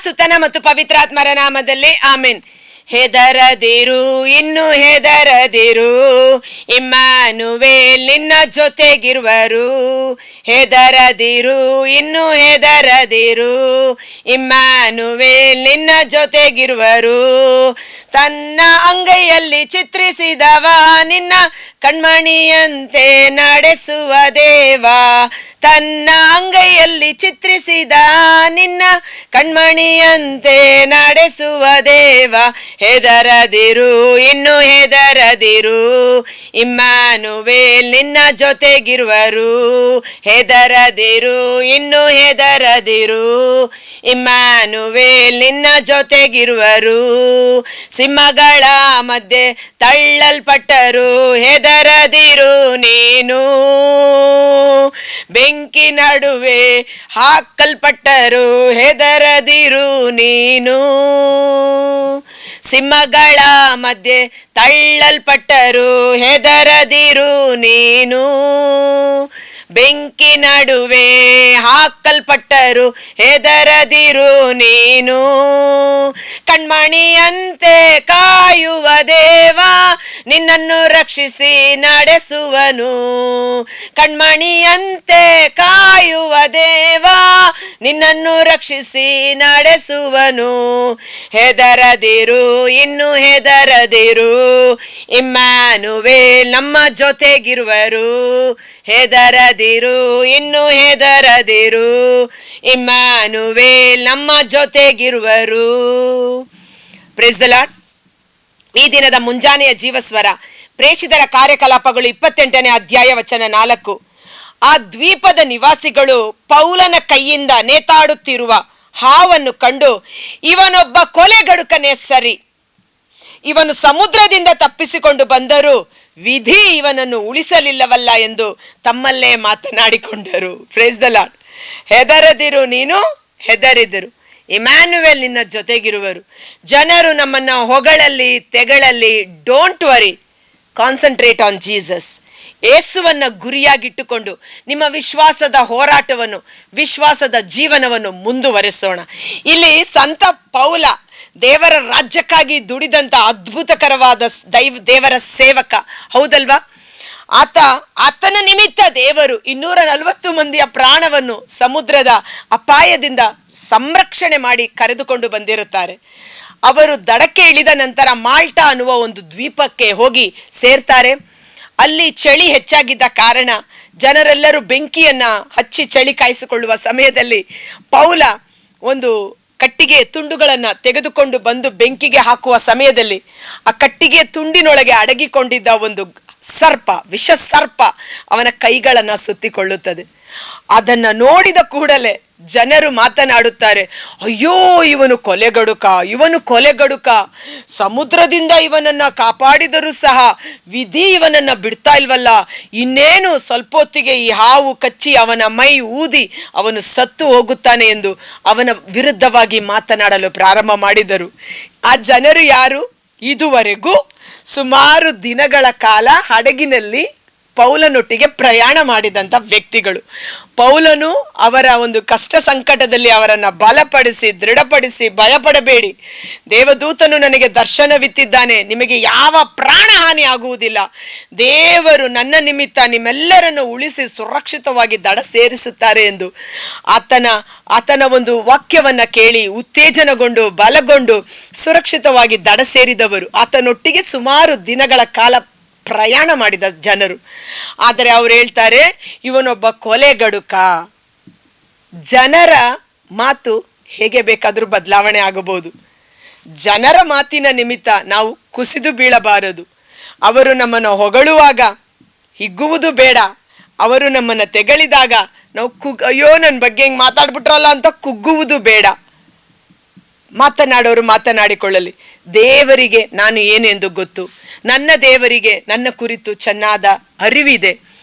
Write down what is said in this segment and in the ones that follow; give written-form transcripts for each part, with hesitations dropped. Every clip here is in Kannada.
ಸುತನ ಮತ್ತು ಪವಿತ್ರಾತ್ಮರ ನಾಮದಲ್ಲಿ ಆಮೆನ್. ಹೆದರದಿರು, ಇನ್ನು ಹೆದರದಿರು, ಇಮ್ಯಾನುವೇಲ್ ನಿನ್ನ ಜೊತೆಗಿರುವರು. ಹೆದರದಿರು, ಇನ್ನು ಹೆದರದಿರು, ಇಮ್ಯಾನುವೇಲ್ ನಿನ್ನ ಜೊತೆಗಿರುವರು. ತನ್ನ ಅಂಗೈಯಲ್ಲಿ ಚಿತ್ರಿಸಿದವ ನಿನ್ನ ಕಣ್ಮಣಿಯಂತೆ ನಡೆಸುವ ದೇವ. ತನ್ನ ಅಂಗೈಯಲ್ಲಿ ಚಿತ್ರಿಸಿದ ನಿನ್ನ ಕಣ್ಮಣಿಯಂತೆ ನಡೆಸುವ ದೇವ. ಹೆದರದಿರು, ಇನ್ನು ಹೆದರದಿರು, ಇಮ್ಯಾನುವೇಲ್ ನಿನ್ನ ಜೊತೆಗಿರುವರು. ಹೆದರದಿರು, ಇನ್ನು ಹೆದರದಿರು, ಇಮ್ಯಾನುವೇಲ್ ನಿನ್ನ ಜೊತೆಗಿರುವರು. ಸಿಂಹಗಳ ಮಧ್ಯೆ ತಳ್ಳಲ್ಪಟ್ಟರು, ಹೆದರದಿರು ನೀನು. ಬೆಂಕಿ ನಡುವೆ ಹಾಕಲ್ಪಟ್ಟರು, ಹೆದರದಿರು ನೀನು. ಸಿಂಹಗಳ ಮಧ್ಯೆ ತಳ್ಳಲ್ಪಟ್ಟರು, ಹೆದರದಿರು ನೀನು. ಬೆಂಕಿ ನಡುವೆ ಹಾಕಲ್ಪಟ್ಟರು, ಹೆದರದಿರು ನೀನು. ಕಣ್ಮಣಿಯಂತೆ ಕಾಯುವ ದೇವ ನಿನ್ನನ್ನು ರಕ್ಷಿಸಿ ನಡೆಸುವನು. ಕಣ್ಮಣಿಯಂತೆ ಕಾಯುವ ದೇವ ನಿನ್ನನ್ನು ರಕ್ಷಿಸಿ ನಡೆಸುವನು. ಹೆದರದಿರು, ಇನ್ನು ಹೆದರದಿರು, ಇಮ್ಯಾನುವೇಲ್ ನಮ್ಮ ಜೊತೆಗಿರುವರು. ಹೆದರದಿರು, ಇನ್ನು ಹೆದರದಿರು, ಇಮ್ಯಾನುವೇಲ್ ನಮ್ಮ ಜೊತೆಗಿರುವರು. Price the lord. ಈ ದಿನದ ಮುಂಜಾನೆಯ ಜೀವಸ್ವರ ಪ್ರೇಷಿತರ ಕಾರ್ಯಕಲಾಪಗಳು 28ನೇ ಅಧ್ಯಾಯ ವಚನ 4. ಆ ದ್ವೀಪದ ನಿವಾಸಿಗಳು ಪೌಲನ ಕೈಯಿಂದ ನೇತಾಡುತ್ತಿರುವ ಹಾವನ್ನು ಕಂಡು, ಇವನೊಬ್ಬ ಕೊಲೆಗಡುಕನೇ ಸರಿ, ಇವನು ಸಮುದ್ರದಿಂದ ತಪ್ಪಿಸಿಕೊಂಡು ಬಂದರೂ ವಿಧಿ ಇವನನ್ನು ಉಳಿಸಲಿಲ್ಲವಲ್ಲ ಎಂದು ತಮ್ಮಲ್ಲೇ ಮಾತನಾಡಿಕೊಂಡರು. Praise the Lord. ಹೆದರದಿರು ನೀನು, ಹೆದರಿದರು, ಇಮ್ಯಾನುವೇಲ್ ನಿನ್ನ ಜೊತೆಗಿರುವರು. ಜನರು ನಮ್ಮನ್ನ ಹೊಗಳಲ್ಲಿ ತೆಗಳಲ್ಲಿ, don't worry, concentrate on Jesus. ಯೇಸುವನ್ನ ಗುರಿಯಾಗಿಟ್ಟುಕೊಂಡು ನಿಮ್ಮ ವಿಶ್ವಾಸದ ಹೋರಾಟವನ್ನು, ವಿಶ್ವಾಸದ ಜೀವನವನ್ನು ಮುಂದುವರೆಸೋಣ. ಇಲ್ಲಿ ಸಂತ ಪೌಲ ದೇವರ ರಾಜ್ಯಕ್ಕಾಗಿ ದುಡಿದಂತ ಅದ್ಭುತಕರವಾದ ದೇವರ ಸೇವಕ, ಹೌದಲ್ವಾ? ಆತನ ನಿಮಿತ್ತ ದೇವರು 240 ಮಂದಿಯ ಪ್ರಾಣವನ್ನು ಸಮುದ್ರದ ಅಪಾಯದಿಂದ ಸಂರಕ್ಷಣೆ ಮಾಡಿ ಕರೆದುಕೊಂಡು ಬಂದಿರುತ್ತಾರೆ. ಅವರು ದಡಕ್ಕೆ ಇಳಿದ ನಂತರ ಮಾಲ್ಟಾ ಅನ್ನುವ ಒಂದು ದ್ವೀಪಕ್ಕೆ ಹೋಗಿ ಸೇರ್ತಾರೆ. ಅಲ್ಲಿ ಚಳಿ ಹೆಚ್ಚಾಗಿದ್ದ ಕಾರಣ ಜನರೆಲ್ಲರೂ ಬೆಂಕಿಯನ್ನ ಹಚ್ಚಿ ಚಳಿ ಕಾಯಿಸಿಕೊಳ್ಳುವ ಸಮಯದಲ್ಲಿ ಪೌಲ ಒಂದು ಕಟ್ಟಿಗೆ ತುಂಡುಗಳನ್ನ ತೆಗೆದುಕೊಂಡು ಬಂದು ಬೆಂಕಿಗೆ ಹಾಕುವ ಸಮಯದಲ್ಲಿ ಆ ಕಟ್ಟಿಗೆ ತುಂಡಿನೊಳಗೆ ಅಡಗಿಕೊಂಡಿದ್ದ ಒಂದು ಸರ್ಪ, ವಿಷ ಸರ್ಪ ಅವನ ಕೈಗಳನ್ನ ಸುತ್ತಿಕೊಳ್ಳುತ್ತದೆ. ಅದನ್ನ ನೋಡಿದ ಕೂಡಲೇ ಜನರು ಮಾತನಾಡುತ್ತಾರೆ, ಅಯ್ಯೋ ಇವನು ಕೊಲೆಗಡುಕ, ಇವನು ಕೊಲೆಗಡುಕ, ಸಮುದ್ರದಿಂದ ಇವನನ್ನ ಕಾಪಾಡಿದರೂ ಸಹ ವಿಧಿ ಇವನನ್ನ ಬಿಡ್ತಾ ಇಲ್ವಲ್ಲ, ಇನ್ನೇನು ಸ್ವಲ್ಪ ಹೊತ್ತಿಗೆ ಈ ಹಾವು ಕಚ್ಚಿ ಅವನ ಮೈ ಊದಿ ಅವನು ಸತ್ತು ಹೋಗುತ್ತಾನೆ ಎಂದು ಅವನ ವಿರುದ್ಧವಾಗಿ ಮಾತನಾಡಲು ಪ್ರಾರಂಭ ಮಾಡಿದರು. ಆ ಜನರು ಯಾರು? ಇದುವರೆಗೂ ಸುಮಾರು ದಿನಗಳ ಕಾಲ ಹಡಗಿನಲ್ಲಿ ಪೌಲನೊಟ್ಟಿಗೆ ಪ್ರಯಾಣ ಮಾಡಿದಂಥ ವ್ಯಕ್ತಿಗಳು. ಪೌಲನು ಅವರ ಒಂದು ಕಷ್ಟ ಸಂಕಟದಲ್ಲಿ ಅವರನ್ನ ಬಲಪಡಿಸಿ, ದೃಢಪಡಿಸಿ, ಭಯಪಡಬೇಡಿ, ದೇವದೂತನು ನನಗೆ ದರ್ಶನವಿತ್ತಿದ್ದಾನೆ, ನಿಮಗೆ ಯಾವ ಪ್ರಾಣ ಹಾನಿ ಆಗುವುದಿಲ್ಲ, ದೇವರು ನನ್ನ ನಿಮಿತ್ತ ನಿಮ್ಮೆಲ್ಲರನ್ನು ಉಳಿಸಿ ಸುರಕ್ಷಿತವಾಗಿ ದಡ ಸೇರಿಸುತ್ತಾರೆ ಎಂದು ಆತನ ಒಂದು ವಾಕ್ಯವನ್ನ ಕೇಳಿ ಉತ್ತೇಜನಗೊಂಡು ಬಲಗೊಂಡು ಸುರಕ್ಷಿತವಾಗಿ ದಡ ಸೇರಿದವರು ಆತನೊಟ್ಟಿಗೆ ಸುಮಾರು ದಿನಗಳ ಕಾಲ ಪ್ರಯಾಣ ಮಾಡಿದ ಜನರು. ಆದರೆ ಅವ್ರು ಹೇಳ್ತಾರೆ, ಇವನೊಬ್ಬ ಕೊಲೆಗಡುಕ. ಜನರ ಮಾತು ಹೇಗೆ ಬೇಕಾದ್ರೂ ಬದಲಾವಣೆ ಆಗಬಹುದು. ಜನರ ಮಾತಿನ ನಿಮಿತ್ತ ನಾವು ಕುಸಿದು ಬೀಳಬಾರದು. ಅವರು ನಮ್ಮನ್ನು ಹೊಗಳುವಾಗ ಹಿಗ್ಗುವುದು ಬೇಡ, ಅವರು ನಮ್ಮನ್ನ ತೆಗಳಿದಾಗ ನಾವು ಅಯ್ಯೋ ನನ್ನ ಬಗ್ಗೆ ಹಿಂಗ್ ಮಾತಾಡ್ಬಿಟ್ರಲ್ಲ ಅಂತ ಕುಗ್ಗುವುದು ಬೇಡ. ಮಾತನಾಡೋರು ಮಾತನಾಡಿಕೊಳ್ಳಲಿ. ದೇವರಿಗೆ ನಾನು ಏನೆಂದು ಗೊತ್ತು, ನನ್ನ ದೇವರಿಗೆ ನನ್ನ ಕುರಿತು ಚೆನ್ನಾದ ಅರಿವಿದೆ,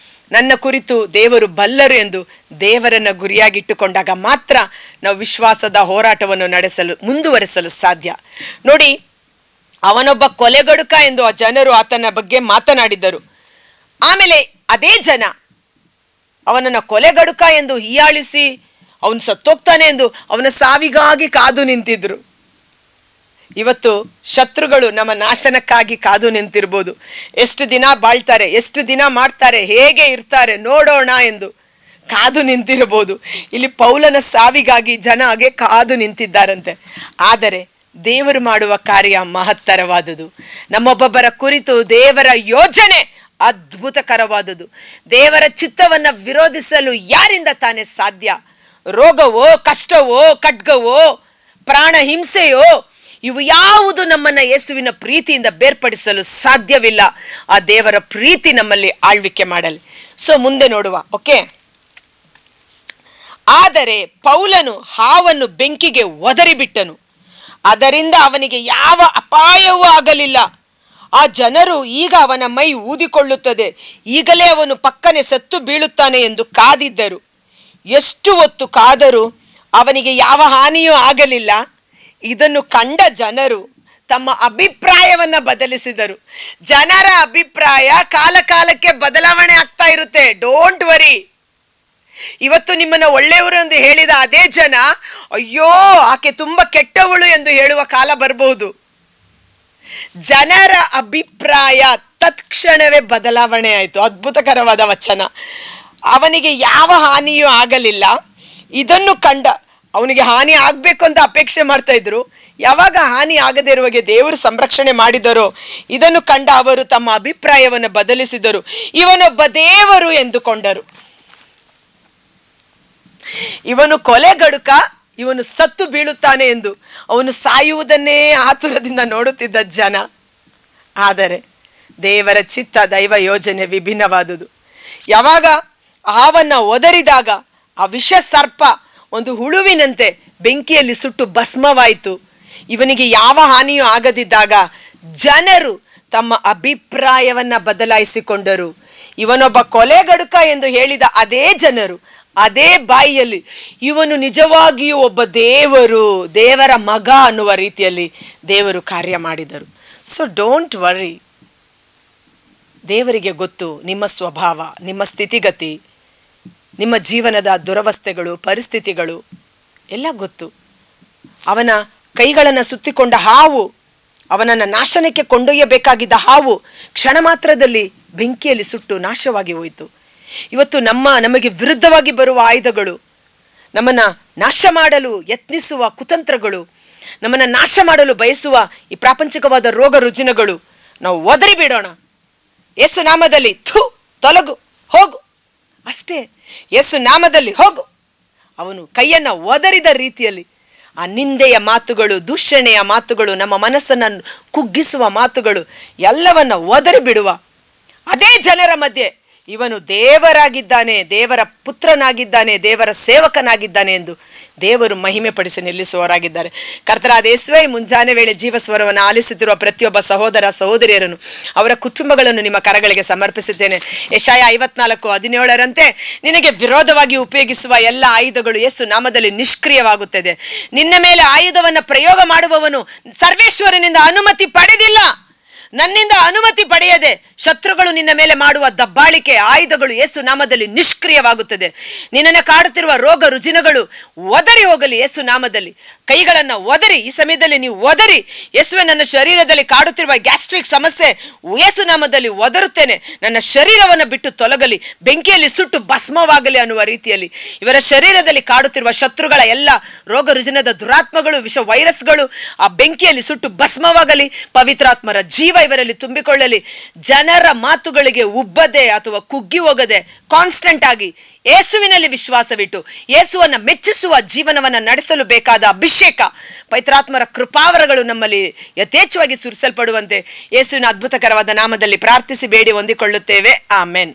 ನನ್ನ ಕುರಿತು ದೇವರು ಬಲ್ಲರು ಎಂದು ದೇವರನ್ನ ಗುರಿಯಾಗಿಟ್ಟುಕೊಂಡಾಗ ಮಾತ್ರ ನಾವು ವಿಶ್ವಾಸದ ಹೋರಾಟವನ್ನು ಮುಂದುವರೆಸಲು ಸಾಧ್ಯ. ನೋಡಿ, ಅವನೊಬ್ಬ ಕೊಲೆಗಡುಕ ಎಂದು ಆ ಜನರು ಆತನ ಬಗ್ಗೆ ಮಾತನಾಡಿದರು. ಆಮೇಲೆ ಅದೇ ಜನ ಅವನನ್ನ ಕೊಲೆಗಡುಕ ಎಂದು ಹೀಯಾಳಿಸಿ, ಅವನು ಸತ್ತೋಗ್ತಾನೆ ಎಂದು ಅವನ ಸಾವಿಗಾಗಿ ಕಾದು ನಿಂತಿದ್ರು. ಇವತ್ತು ಶತ್ರುಗಳು ನಮ್ಮ ನಾಶನಕ್ಕಾಗಿ ಕಾದು ನಿಂತಿರ್ಬೋದು. ಎಷ್ಟು ದಿನ ಬಾಳ್ತಾರೆ, ಎಷ್ಟು ದಿನ ಮಾಡ್ತಾರೆ, ಹೇಗೆ ಇರ್ತಾರೆ ನೋಡೋಣ ಎಂದು ಕಾದು ನಿಂತಿರಬಹುದು. ಇಲ್ಲಿ ಪೌಲನ ಸಾವಿಗಾಗಿ ಜನ ಹಾಗೆ ಕಾದು ನಿಂತಿದ್ದಾರಂತೆ. ಆದರೆ ದೇವರು ಮಾಡುವ ಕಾರ್ಯ ಮಹತ್ತರವಾದುದು. ನಮ್ಮೊಬ್ಬೊಬ್ಬರ ಕುರಿತು ದೇವರ ಯೋಜನೆ ಅದ್ಭುತಕರವಾದುದು. ದೇವರ ಚಿತ್ತವನ್ನ ವಿರೋಧಿಸಲು ಯಾರಿಂದ ತಾನೇ ಸಾಧ್ಯ? ರೋಗವೋ, ಕಷ್ಟವೋ, ಖಡ್ಗವೋ, ಪ್ರಾಣ ಹಿಂಸೆಯೋ, ಇವು ಯಾವುದು ನಮ್ಮನ್ನ ಯೇಸುವಿನ ಪ್ರೀತಿಯಿಂದ ಬೇರ್ಪಡಿಸಲು ಸಾಧ್ಯವಿಲ್ಲ. ಆ ದೇವರ ಪ್ರೀತಿ ನಮ್ಮಲ್ಲಿ ಆಳ್ವಿಕೆ ಮಾಡಲಿ. ಸೊ ಮುಂದೆ ನೋಡುವ. ಓಕೆ, ಆದರೆ ಪೌಲನು ಹಾವನ್ನು ಬೆಂಕಿಗೆ ಒದರಿಬಿಟ್ಟನು, ಅದರಿಂದ ಅವನಿಗೆ ಯಾವ ಅಪಾಯವೂ ಆಗಲಿಲ್ಲ. ಆ ಜನರು ಈಗ ಅವನ ಮೈ ಊದಿಕೊಳ್ಳುತ್ತದೆ, ಈಗಲೇ ಅವನು ಪಕ್ಕನೆ ಸತ್ತು ಬೀಳುತ್ತಾನೆ ಎಂದು ಕಾದಿದ್ದರು. ಎಷ್ಟು ಹೊತ್ತು ಕಾದರೂ ಅವನಿಗೆ ಯಾವ ಹಾನಿಯೂ ಆಗಲಿಲ್ಲ. ಇದನ್ನು ಕಂಡ ಜನರು ತಮ್ಮ ಅಭಿಪ್ರಾಯವನ್ನ ಬದಲಿಸಿದರು. ಜನರ ಅಭಿಪ್ರಾಯ ಕಾಲ ಕಾಲಕ್ಕೆ ಬದಲಾವಣೆ ಆಗ್ತಾ ಇರುತ್ತೆ. Don't worry. ಇವತ್ತು ನಿಮ್ಮನ್ನ ಒಳ್ಳೆಯವರು ಎಂದು ಹೇಳಿದ ಅದೇ ಜನ ಅಯ್ಯೋ ಆಕೆ ತುಂಬಾ ಕೆಟ್ಟವಳು ಎಂದು ಹೇಳುವ ಕಾಲ ಬರಬಹುದು. ಜನರ ಅಭಿಪ್ರಾಯ ತತ್ಕ್ಷಣವೇ ಬದಲಾವಣೆ ಆಯಿತು. ಅದ್ಭುತಕರವಾದ ವಚನ. ಅವನಿಗೆ ಯಾವ ಹಾನಿಯೂ ಆಗಲಿಲ್ಲ. ಇದನ್ನು ಕಂಡ, ಅವನಿಗೆ ಹಾನಿ ಆಗ್ಬೇಕು ಅಂತ ಅಪೇಕ್ಷೆ ಮಾಡ್ತಾ ಇದ್ರು. ಯಾವಾಗ ಹಾನಿ ಆಗದೇ ಇರುವಾಗೆ ದೇವರು ಸಂರಕ್ಷಣೆ ಮಾಡಿದರೋ ಇದನ್ನು ಕಂಡ ಅವರು ತಮ್ಮ ಅಭಿಪ್ರಾಯವನ್ನು ಬದಲಿಸಿದರು. ಇವನೊಬ್ಬ ದೇವರು ಎಂದುಕೊಂಡರು. ಇವನು ಕೊಲೆಗಡುಕ, ಇವನು ಸತ್ತು ಬೀಳುತ್ತಾನೆ ಎಂದು ಅವನು ಸಾಯುವುದನ್ನೇ ಆತುರದಿಂದ ನೋಡುತ್ತಿದ್ದ ಜನ. ಆದರೆ ದೇವರ ಚಿತ್ತ, ದೈವ ಯೋಜನೆ ವಿಭಿನ್ನವಾದುದು. ಯಾವಾಗ ಹಾವನ್ನ ಒದರಿದಾಗ ಆ ವಿಷ ಸರ್ಪ ಒಂದು ಹುಳುವಿನಂತೆ ಬೆಂಕಿಯಲ್ಲಿ ಸುಟ್ಟು ಭಸ್ಮವಾಯಿತು. ಇವನಿಗೆ ಯಾವ ಹಾನಿಯೂ ಆಗದಿದ್ದಾಗ ಜನರು ತಮ್ಮ ಅಭಿಪ್ರಾಯವನ್ನ ಬದಲಾಯಿಸಿಕೊಂಡರು. ಇವನೊಬ್ಬ ಕೊಲೆಗಡುಕ ಎಂದು ಹೇಳಿದ ಅದೇ ಜನರು ಅದೇ ಬಾಯಿಯಲ್ಲಿ ಇವನು ನಿಜವಾಗಿಯೂ ಒಬ್ಬ ದೇವರು, ದೇವರ ಮಗ ಅನ್ನುವ ರೀತಿಯಲ್ಲಿ ದೇವರು ಕಾರ್ಯ ಮಾಡಿದರು. So don't worry. ದೇವರಿಗೆ ಗೊತ್ತು ನಿಮ್ಮ ಸ್ವಭಾವ, ನಿಮ್ಮ ಸ್ಥಿತಿಗತಿ, ನಿಮ್ಮ ಜೀವನದ ದುರವಸ್ಥೆಗಳು, ಪರಿಸ್ಥಿತಿಗಳು ಎಲ್ಲ ಗೊತ್ತು. ಅವನ ಕೈಗಳನ್ನು ಸುತ್ತಿಕೊಂಡ ಹಾವು, ಅವನನ್ನು ನಾಶನಕ್ಕೆ ಕೊಂಡೊಯ್ಯಬೇಕಾಗಿದ್ದ ಹಾವು ಕ್ಷಣ ಮಾತ್ರದಲ್ಲಿ ಬೆಂಕಿಯಲ್ಲಿ ಸುಟ್ಟು ನಾಶವಾಗಿ ಹೋಯಿತು. ಇವತ್ತು ನಮಗೆ ವಿರುದ್ಧವಾಗಿ ಬರುವ ಆಯುಧಗಳು, ನಮ್ಮನ್ನ ನಾಶ ಮಾಡಲು ಯತ್ನಿಸುವ ಕುತಂತ್ರಗಳು, ನಮ್ಮನ್ನ ನಾಶ ಮಾಡಲು ಬಯಸುವ ಈ ಪ್ರಾಪಂಚಿಕವಾದ ರೋಗ ರುಜಿನಗಳು, ನಾವು ಒದರಿ ಬಿಡೋಣ. ಯೇಸು ನಾಮದಲ್ಲಿ ತೊಲಗು, ಹೋಗು, ಅಷ್ಟೇ. ಯೇಸು ನಾಮದಲ್ಲಿ ಹೋಗು. ಅವನು ಕೈಯನ್ನ ಒದರಿದ ರೀತಿಯಲ್ಲಿ ಆ ನಿಂದೆಯ ಮಾತುಗಳು, ದೂಷಣೆಯ ಮಾತುಗಳು, ನಮ್ಮ ಮನಸ್ಸನ್ನು ಕುಗ್ಗಿಸುವ ಮಾತುಗಳು ಎಲ್ಲವನ್ನ ಒದರಿ ಬಿಡುವ. ಅದೇ ಜನರ ಮಧ್ಯೆ ಇವನು ದೇವರಾಗಿದ್ದಾನೆ, ದೇವರ ಪುತ್ರನಾಗಿದ್ದಾನೆ, ದೇವರ ಸೇವಕನಾಗಿದ್ದಾನೆ ಎಂದು ದೇವರು ಮಹಿಮೆ ಪಡಿಸಿ ನಿಲ್ಲಿಸುವವರಾಗಿದ್ದಾರೆ. ಕರ್ತನಾದ ಯೇಸುವೇ, ಮುಂಜಾನೆ ವೇಳೆ ಜೀವಸ್ವರವನ್ನು ಆಲಿಸುತ್ತಿರುವ ಪ್ರತಿಯೊಬ್ಬ ಸಹೋದರ ಸಹೋದರಿಯರನ್ನು, ಅವರ ಕುಟುಂಬಗಳನ್ನು ನಿಮ್ಮ ಕರಗಳಿಗೆ ಸಮರ್ಪಿಸಿದ್ದೇನೆ. ಯೆಶಾಯ 54:17 ನಿನಗೆ ವಿರೋಧವಾಗಿ ಉಪಯೋಗಿಸುವ ಎಲ್ಲ ಆಯುಧಗಳು ಯೇಸು ನಾಮದಲ್ಲಿ ನಿಷ್ಕ್ರಿಯವಾಗುತ್ತದೆ. ನಿನ್ನ ಮೇಲೆ ಆಯುಧವನ್ನು ಪ್ರಯೋಗ ಮಾಡುವವನು ಸರ್ವೇಶ್ವರನಿಂದ ಅನುಮತಿ ಪಡೆದಿಲ್ಲ. ನನ್ನಿಂದ ಅನುಮತಿ ಪಡೆಯದೆ ಶತ್ರುಗಳು ನಿನ್ನ ಮೇಲೆ ಮಾಡುವ ದಬ್ಬಾಳಿಕೆ ಆಯುಧಗಳು ಯೇಸು ನಾಮದಲ್ಲಿ ನಿಷ್ಕ್ರಿಯವಾಗುತ್ತದೆ. ನಿನ್ನನ್ನು ಕಾಡುತ್ತಿರುವ ರೋಗ ರುಜಿನಗಳು ಒದರಿ ಹೋಗಲಿ ಯೇಸು ನಾಮದಲ್ಲಿ. ಕೈಗಳನ್ನ ಒದರಿ, ಈ ಸಮಯದಲ್ಲಿ ನೀವು ಒದರಿ, ಯೇಸುವೆ ನನ್ನ ಶರೀರದಲ್ಲಿ ಕಾಡುತ್ತಿರುವ ಗ್ಯಾಸ್ಟ್ರಿಕ್ ಸಮಸ್ಯೆ ಯೇಸು ನಾಮದಲ್ಲಿ ಒದರುತ್ತೇನೆ, ನನ್ನ ಶರೀರವನ್ನು ಬಿಟ್ಟು ತೊಲಗಲಿ, ಬೆಂಕಿಯಲ್ಲಿ ಸುಟ್ಟು ಭಸ್ಮವಾಗಲಿ ಅನ್ನುವ ರೀತಿಯಲ್ಲಿ ಇವರ ಶರೀರದಲ್ಲಿ ಕಾಡುತ್ತಿರುವ ಶತ್ರುಗಳ ಎಲ್ಲ ರೋಗ ರುಜಿನದ ದುರಾತ್ಮಗಳು, ವಿಷ ವೈರಸ್ಗಳು ಆ ಬೆಂಕಿಯಲ್ಲಿ ಸುಟ್ಟು ಭಸ್ಮವಾಗಲಿ. ಪವಿತ್ರಾತ್ಮರ ಜೀವ ಇವರಲ್ಲಿ ತುಂಬಿಕೊಳ್ಳಲಿ. ಜನರ ಮಾತುಗಳಿಗೆ ಉಬ್ಬದೆ ಅಥವಾ ಕುಗ್ಗಿ ಹೋಗದೆ ಕಾನ್ಸ್ಟೆಂಟ್ ಆಗಿ ಯೇಸುವಿನಲ್ಲಿ ವಿಶ್ವಾಸವಿಟ್ಟು ಯೇಸುವನ್ನ ಮೆಚ್ಚಿಸುವ ಜೀವನವನ್ನ ನಡೆಸಲು ಬೇಕಾದ ಅಭಿಷೇಕ, ಪವಿತ್ರಾತ್ಮರ ಕೃಪಾವರಗಳು ನಮ್ಮಲ್ಲಿ ಯಥೇಚ್ಛವಾಗಿ ಸುರಿಸಲ್ಪಡುವಂತೆ ಯೇಸುವಿನ ಅದ್ಭುತಕರವಾದ ನಾಮದಲ್ಲಿ ಪ್ರಾರ್ಥಿಸಿ ಬೇಡಿ ಹೊಂದಿಕೊಳ್ಳುತ್ತೇವೆ. ಆಮೆನ್.